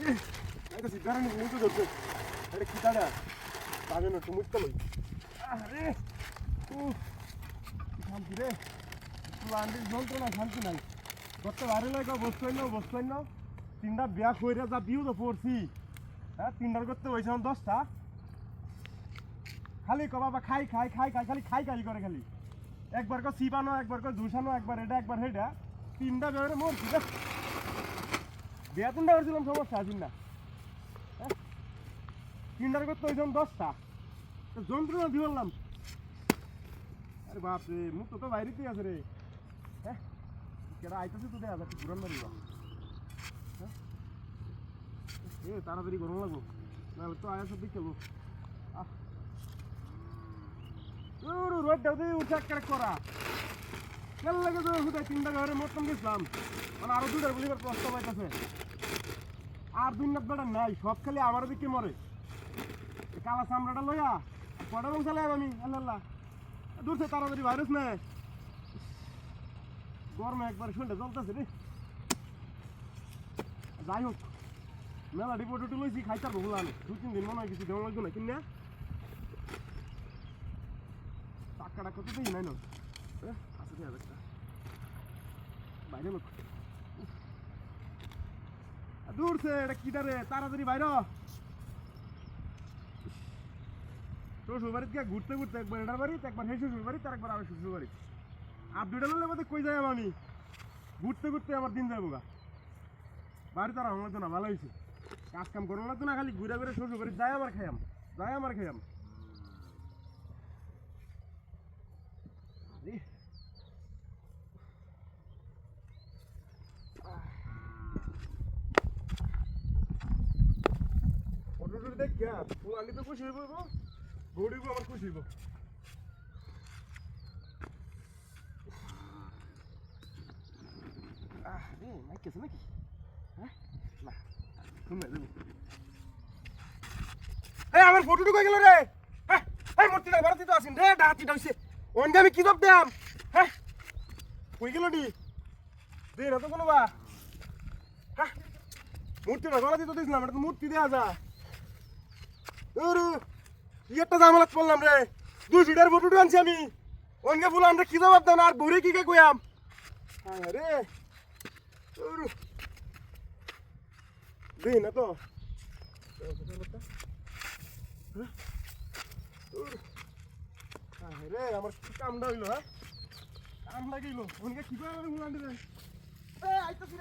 আইতাছি দাঁড়ানি মুতো ধরছে আরে কি দাঁড়া পাবে না তো মুততে লই আরে শান্তি রে প্লান্টের যন্ত্রণা শান্তি নাই কত বারে লাগা বসতেন না তিনটা বিয়া কইরা যা বিউ তো পড়ছি হ্যাঁ তিনটার করতে হয়েছে 10টা খালি বাবা খাই খালি খাই করে খালি একবার কো সিবানো একবার কো জুসানো একবার এটা একবার হেডা তিনটা বেরে মরছি রে বিয়া তিনটা করছিলাম সমস্যা আছে না হ্যাঁ তিনটার করতে হয়েছে 10টা যন্ত্রণা দিয়ে বললাম আরে বাপ রে মুখ তো বাইরেতেই আছে রে হ্যাঁ কেডা আইতাছে তো দেখা যাচ্ছে ঘুরান মারিবা হ্যাঁ এ তাড়াতাড়ি গরম লাগবো নাহলে তো আয়া সব খেলবো রোড দাও তুই উঠাক করে করা কেন লাগে তো হুদায় 3টা ঘরে মতন গেছিলাম মানে আরো 2টার বলিবার প্রস্তাব আইতাছে আর 2 নাম্বার নাই সব খালি আমার দিকে মরে কালা চামড়াটা লইয়া কটা রং চালাই আমি আল্লাহ দূরছে তাড়াতাড়ি ভাইরাস না গরমে একবার শুনটা জ্বলতেছে রে যাই হোক মেলা রিপোর্ট উঠে লইছি খাইতে পারবো বললাম 2-3 দিন মনে হয় কিছু দেওয়া লাগবে না কিনা টাকাটা কত দিই নাই না আছে 2000 টাকা বাইরে লোক দূরছে এটা কিটা রে তাড়াতাড়ি বাইর শ্বশুর বাড়িতে গিয়ে ঘুরতে ঘুরতে একবার এটার বাড়িতে একবার সেই শ্বশুর বাড়িতে আর একবার আমার শ্বশুর বাড়ি আর 2টা লোকের মধ্যে কই যাই আমি ঘুরতে ঘুরতে আমার দিন যাবো গা বাড়ি তারা আমার না ভালো হয়েছে কাজ কাম করো লাগতো না খালি ঘুরে ঘুরে শ্বশুর বাড়ি যাই আমার খাইয়াম দেখ আমি তো খুশি হইব গরিব আমার খুশি হইব মাইকেছে নাকি হ্যাঁ না শুনে দেবো এই আমার ফটোটুকু গেল রে হ্যাঁ এই মূর্তিটা ভারতী তো আসেন রে ডাহাতিটা হইছে ওনকে আমি কি জব দাম হ্যাঁ কই গেল নি দে না তো কোনো বা হ্যাঁ মূর্তিটা ভারতী তো দিছিলাম এটা তো মূর্তি দেয়া যায় কি একটা জামালাত পড়লাম রে 200টার ফটোটুকু আনছি আমি ওনকে বললাম রে কি জবাব দাও না আর বউরে কি কে কইয়াম হ্যাঁ রে দে না তো রে আমার কামটা হইলো হ্যাঁ কাম লাগিল ওনকে কি করে আইতাছি